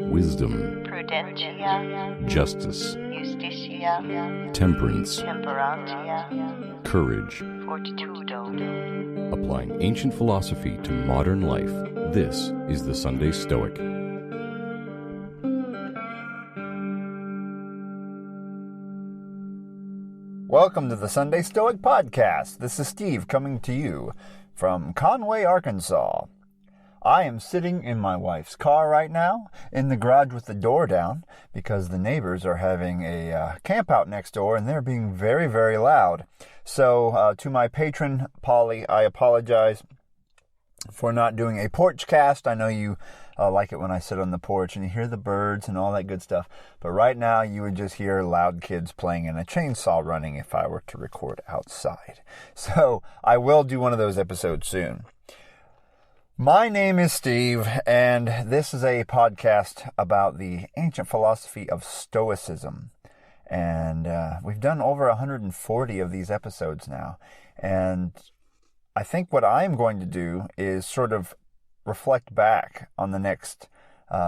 wisdom, prudentia, justice, justitia, temperance, temperantia, courage. fortitudo. Applying ancient philosophy to modern life, this is the Sunday Stoic. Welcome to the Sunday Stoic Podcast. This is Steve coming to you from Conway, Arkansas. I am sitting in my wife's car right now in the garage with the door down because the neighbors are having a camp out next door and they're being very, very loud. So to my patron, Polly, I apologize for not doing a porch cast. I know you like it when I sit on the porch and you hear the birds and all that good stuff. But right now you would just hear loud kids playing and a chainsaw running if I were to record outside. So I will do one of those episodes soon. My name is Steve, and this is a podcast about the ancient philosophy of Stoicism. And we've done over 140 of these episodes now. And I think what I'm going to do is sort of reflect back on the next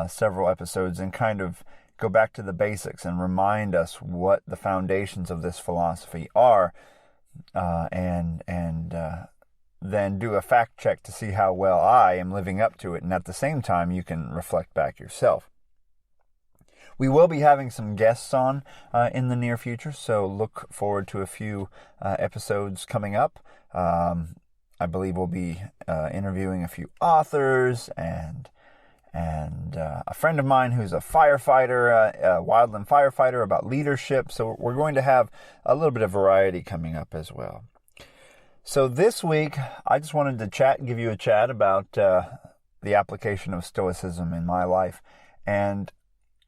several episodes and kind of go back to the basics and remind us what the foundations of this philosophy are, and then do a fact check to see how well I am living up to it. And at the same time, you can reflect back yourself. We will be having some guests on in the near future, so look forward to a few episodes coming up. I believe we'll be interviewing a few authors and a friend of mine who's a firefighter, a wildland firefighter, about leadership. So we're going to have a little bit of variety coming up as well. So this week, I just wanted to give you a chat about the application of Stoicism in my life. And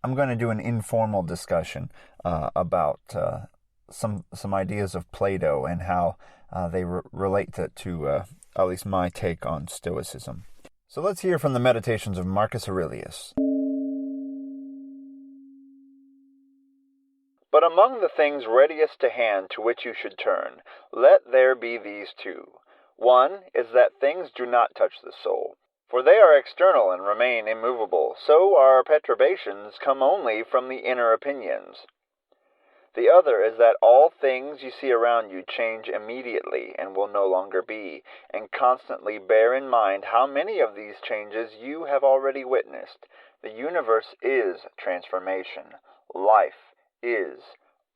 I'm going to do an informal discussion about some ideas of Plato and how they relate to at least my take on Stoicism. So let's hear from the Meditations of Marcus Aurelius. But among the things readiest to hand to which you should turn, let there be these two. One is that things do not touch the soul, for they are external and remain immovable. So our perturbations come only from the inner opinions. The other is that all things you see around you change immediately and will no longer be, and constantly bear in mind how many of these changes you have already witnessed. The universe is transformation. Life is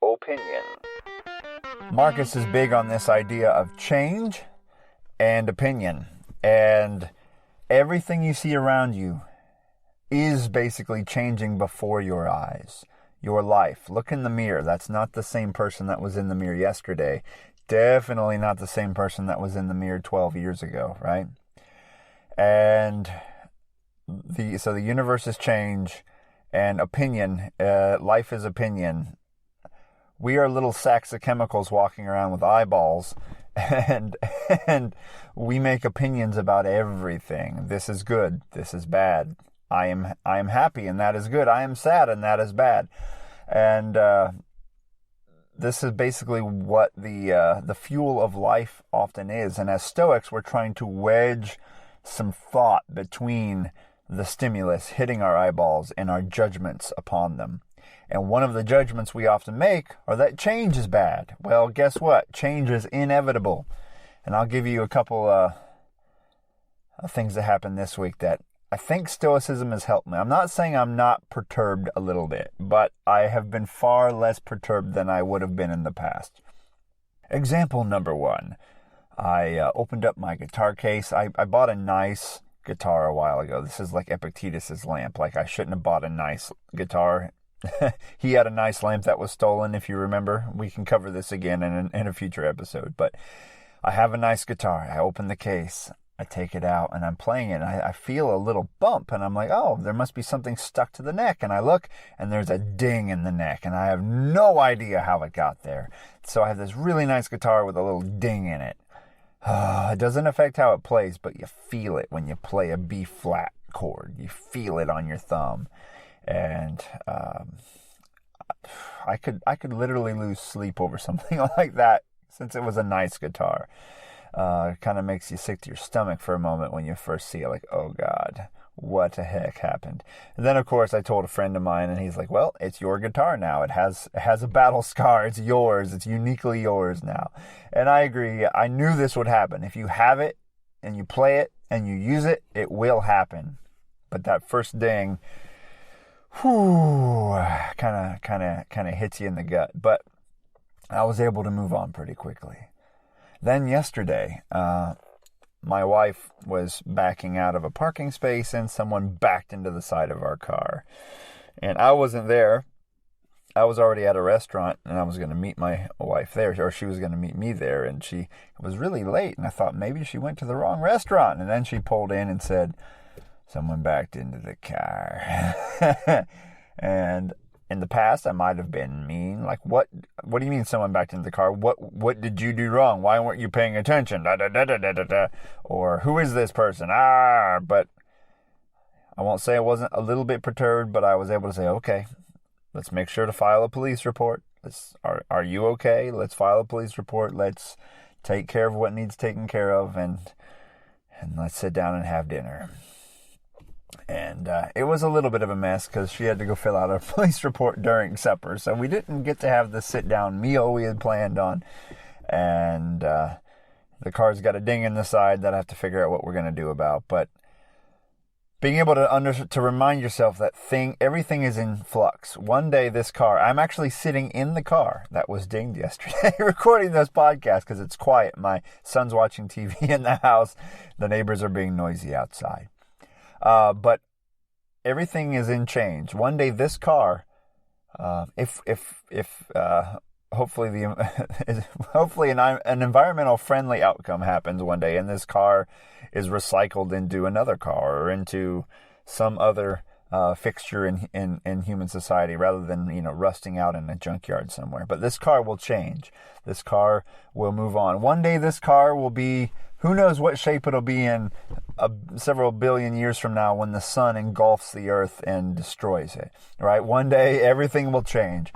opinion. Marcus is big on this idea of change and opinion. And everything you see around you is basically changing before your eyes. Your life. Look in the mirror. That's not the same person that was in the mirror yesterday. Definitely not the same person that was in the mirror 12 years ago, right? And so the universe is change. And opinion, life is opinion. We are little sacks of chemicals walking around with eyeballs, and we make opinions about everything. This is good. This is bad. I am happy, and that is good. I am sad, and that is bad. And this is basically what the fuel of life often is. And as Stoics, we're trying to wedge some thought between the stimulus hitting our eyeballs and our judgments upon them. And one of the judgments we often make are that change is bad. Well, guess what? Change is inevitable. And I'll give you a couple of things that happened this week that I think Stoicism has helped me. I'm not saying I'm not perturbed a little bit, but I have been far less perturbed than I would have been in the past. Example number one. I opened up my guitar case. I bought a nice guitar a while ago. This is like Epictetus's lamp. Like, I shouldn't have bought a nice guitar. He had a nice lamp that was stolen, if you remember. We can cover this again in a future episode. But I have a nice guitar. I open the case. I take it out and I'm playing it. And I feel a little bump. And I'm like, oh, there must be something stuck to the neck. And I look and there's a ding in the neck. And I have no idea how it got there. So I have this really nice guitar with a little ding in it. It doesn't affect how it plays, but you feel it when you play a B flat chord. You feel it on your thumb. And I could literally lose sleep over something like that, since it was a nice guitar. It kind of makes you sick to your stomach for a moment when you first see it. Like, oh God, what the heck happened. And then, of course, I told a friend of mine, and he's like, well, it's your guitar now. It has a battle scar. It's yours. It's uniquely yours now. And I agree. I knew this would happen. If you have it and you play it and you use it, it will happen. But that first ding, kind of hits you in the gut. But I was able to move on pretty quickly. Then yesterday, my wife was backing out of a parking space and someone backed into the side of our car. And I wasn't there. I was already at a restaurant and I was going to meet my wife there, or she was going to meet me there. And she was really late and I thought maybe she went to the wrong restaurant. And then she pulled in and said, someone backed into the car. And in the past, I might have been mean. Like, what do you mean someone backed into the car? What did you do wrong? Why weren't you paying attention? Da, da, da, da, da, da. Or who is this person? But I won't say I wasn't a little bit perturbed, but I was able to say, okay, let's make sure to file a police report. Are you okay? Let's file a police report. Let's take care of what needs taken care of, and let's sit down and have dinner. And it was a little bit of a mess because she had to go fill out a police report during supper. So we didn't get to have the sit-down meal we had planned on. And the car's got a ding in the side that I have to figure out what we're going to do about. But being able to remind yourself that everything is in flux. One day this car, I'm actually sitting in the car that was dinged yesterday recording this podcast because it's quiet. My son's watching TV in the house. The neighbors are being noisy outside. But everything is in change. One day this car, hopefully an environmental friendly outcome happens one day, and this car is recycled into another car or into some other fixture in human society rather than rusting out in a junkyard somewhere. But this car will change. This car will move on. One day this car will be, who knows what shape it'll be in several billion years from now when the sun engulfs the earth and destroys it, right? One day everything will change.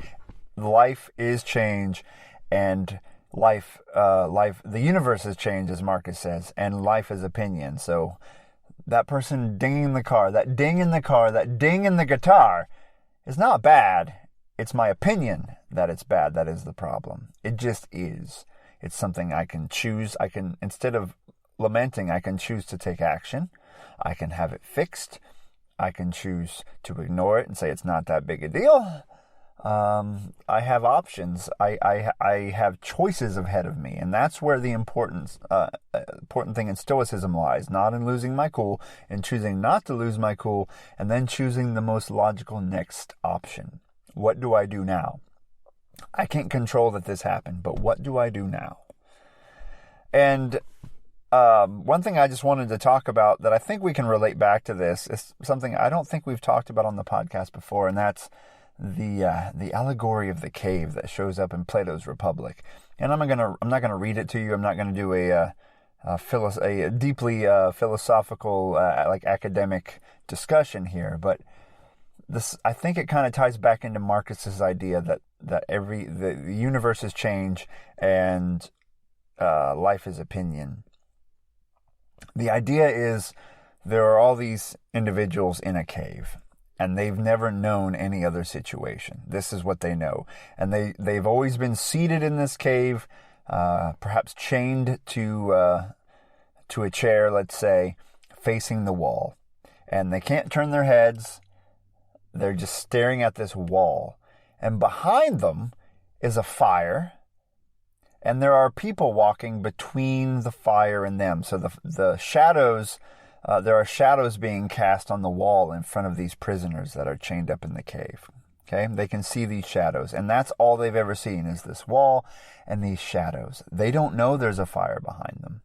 Life is change, and the universe is change, as Marcus says, and life is opinion. So that person dinging the car, that ding in the car, that ding in the guitar is not bad. It's my opinion that it's bad that is the problem. It just is. It's something I can choose. Instead of lamenting, I can choose to take action. I can have it fixed. I can choose to ignore it and say it's not that big a deal. I have options. I have choices ahead of me, and that's where the important thing in Stoicism lies. Not in losing my cool, in choosing not to lose my cool, and then choosing the most logical next option. What do I do now? I can't control that this happened, but what do I do now? And one thing I just wanted to talk about that I think we can relate back to this is something I don't think we've talked about on the podcast before, and that's the allegory of the cave that shows up in Plato's Republic. And I'm not gonna read it to you. I'm not gonna do a deeply philosophical like academic discussion here, but this, I think it kind of ties back into Marcus's idea that the universe is change and life is opinion. The idea is there are all these individuals in a cave, and they've never known any other situation. This is what they know. And they've always been seated in this cave, perhaps chained to a chair, let's say, facing the wall. And they can't turn their heads. They're just staring at this wall. And behind them is a fire. And there are people walking between the fire and them. So the shadows, there are shadows being cast on the wall in front of these prisoners that are chained up in the cave. Okay, they can see these shadows. And that's all they've ever seen is this wall and these shadows. They don't know there's a fire behind them.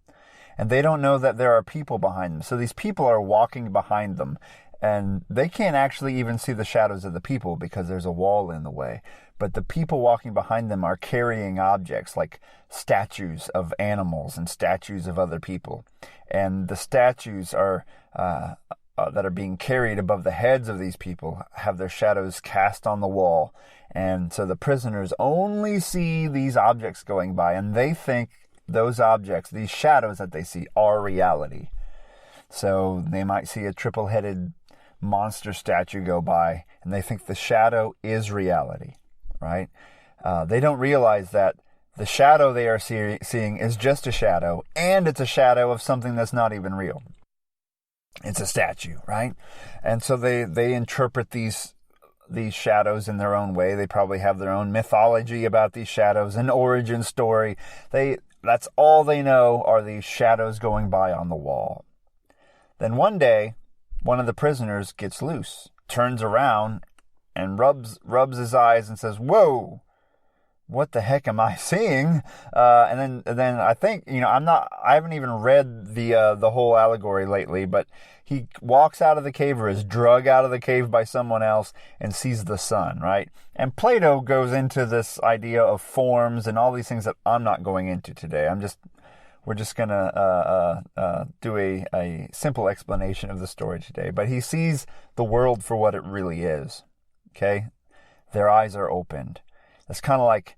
And they don't know that there are people behind them. So these people are walking behind them. And they can't actually even see the shadows of the people because there's a wall in the way. But the people walking behind them are carrying objects like statues of animals and statues of other people. And the statues are that are being carried above the heads of these people have their shadows cast on the wall. And so the prisoners only see these objects going by, and they think those objects, these shadows that they see, are reality. So they might see a triple-headed monster statue go by, and they think the shadow is reality, right? They don't realize that the shadow they are seeing is just a shadow, and it's a shadow of something that's not even real. It's a statue, right? And so they interpret these shadows in their own way. They probably have their own mythology about these shadows, an origin story. That's all they know are these shadows going by on the wall. Then one day, one of the prisoners gets loose, turns around, and rubs his eyes and says, "Whoa, what the heck am I seeing?" And then I think, I haven't even read the whole allegory lately, but he walks out of the cave, or is drug out of the cave by someone else, and sees the sun, right? And Plato goes into this idea of forms and all these things that I'm not going into today. We're just going to do a simple explanation of the story today. But he sees the world for what it really is, okay? Their eyes are opened. It's kind of like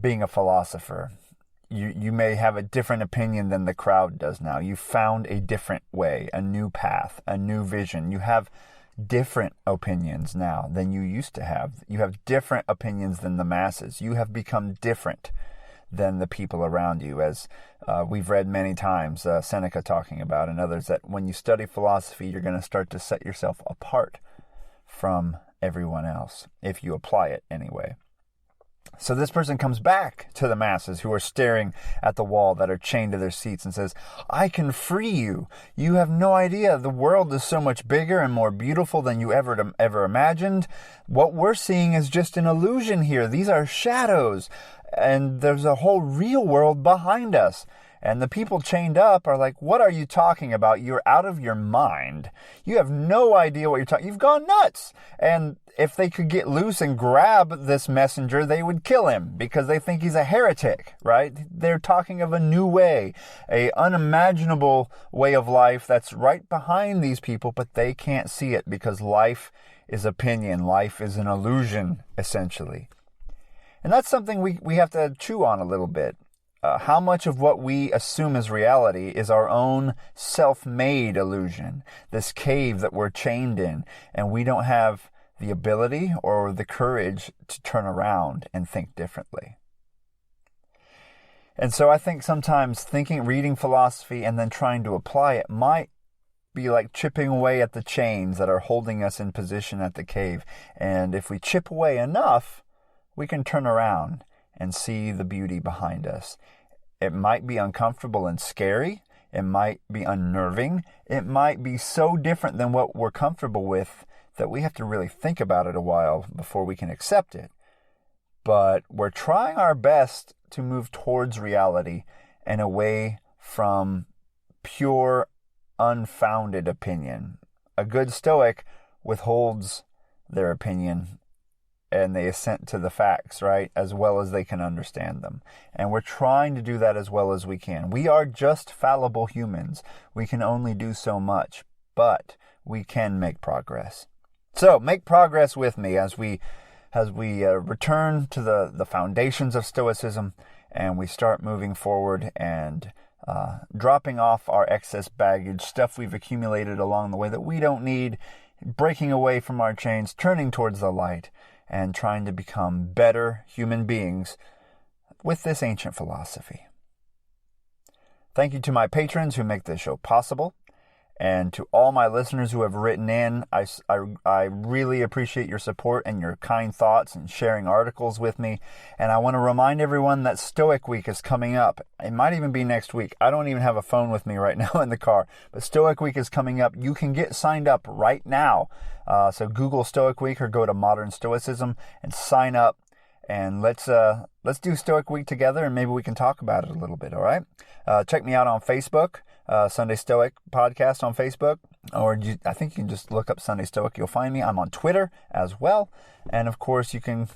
being a philosopher. You may have a different opinion than the crowd does now. You found a different way, a new path, a new vision. You have different opinions now than you used to have. You have different opinions than the masses. You have become different than the people around you, as we've read many times, Seneca talking about, and others, that when you study philosophy, you're going to start to set yourself apart from everyone else, if you apply it anyway. So this person comes back to the masses who are staring at the wall, that are chained to their seats, and says, "I can free you. You have no idea. The world is so much bigger and more beautiful than you ever imagined. What we're seeing is just an illusion here. These are shadows, and there's a whole real world behind us." And the people chained up are like, "What are you talking about? You're out of your mind. You have no idea what you're talking. You've gone nuts." And if they could get loose and grab this messenger, they would kill him because they think he's a heretic, right? They're talking of a new way, a unimaginable way of life that's right behind these people, but they can't see it because life is opinion. Life is an illusion, essentially. And that's something we have to chew on a little bit. How much of what we assume is reality is our own self-made illusion, this cave that we're chained in, and we don't have the ability or the courage to turn around and think differently. And so I think sometimes reading philosophy and then trying to apply it might be like chipping away at the chains that are holding us in position at the cave. And if we chip away enough, we can turn around and see the beauty behind us. It might be uncomfortable and scary. It might be unnerving. It might be so different than what we're comfortable with that we have to really think about it a while before we can accept it. But we're trying our best to move towards reality and away from pure, unfounded opinion. A good Stoic withholds their opinion and they assent to the facts, right, as well as they can understand them. And we're trying to do that as well as we can. We are just fallible humans. We can only do so much, but we can make progress. So make progress with me as we return to the foundations of Stoicism, and we start moving forward and dropping off our excess baggage, stuff we've accumulated along the way that we don't need, breaking away from our chains, turning towards the light, and trying to become better human beings with this ancient philosophy. Thank you to my patrons who make this show possible, and to all my listeners who have written in. I really appreciate your support and your kind thoughts and sharing articles with me. And I want to remind everyone that Stoic Week is coming up. It might even be next week. I don't even have a phone with me right now in the car. But Stoic Week is coming up. You can get signed up right now. So Google Stoic Week or go to Modern Stoicism and sign up. And let's do Stoic Week together, and maybe we can talk about it a little bit, all right? Check me out on Facebook. Sunday Stoic Podcast on Facebook, or I think you can just look up Sunday Stoic. You'll find me. I'm on Twitter as well. And of course, you can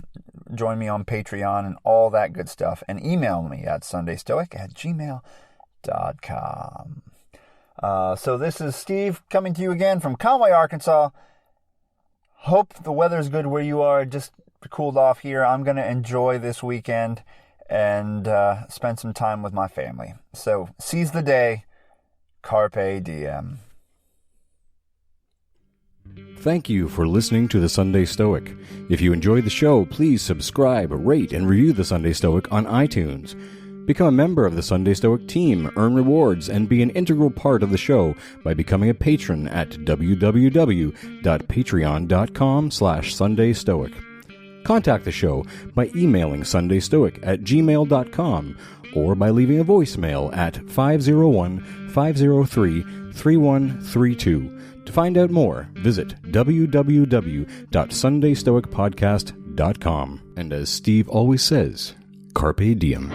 join me on Patreon and all that good stuff. And email me at sundaystoic@gmail.com. So this is Steve coming to you again from Conway, Arkansas. Hope the weather's good where you are. Just cooled off here. I'm going to enjoy this weekend and spend some time with my family. So seize the day. Carpe diem. Thank you for listening to The Sunday Stoic. If you enjoyed the show, please subscribe, rate, and review The Sunday Stoic on iTunes. Become a member of the Sunday Stoic team, earn rewards, and be an integral part of the show by becoming a patron at www.patreon.com/SundayStoic. Contact the show by emailing sundaystoic@gmail.com or by leaving a voicemail at 501-503-3132. To find out more, visit www.sundaystoicpodcast.com. And as Steve always says, carpe diem.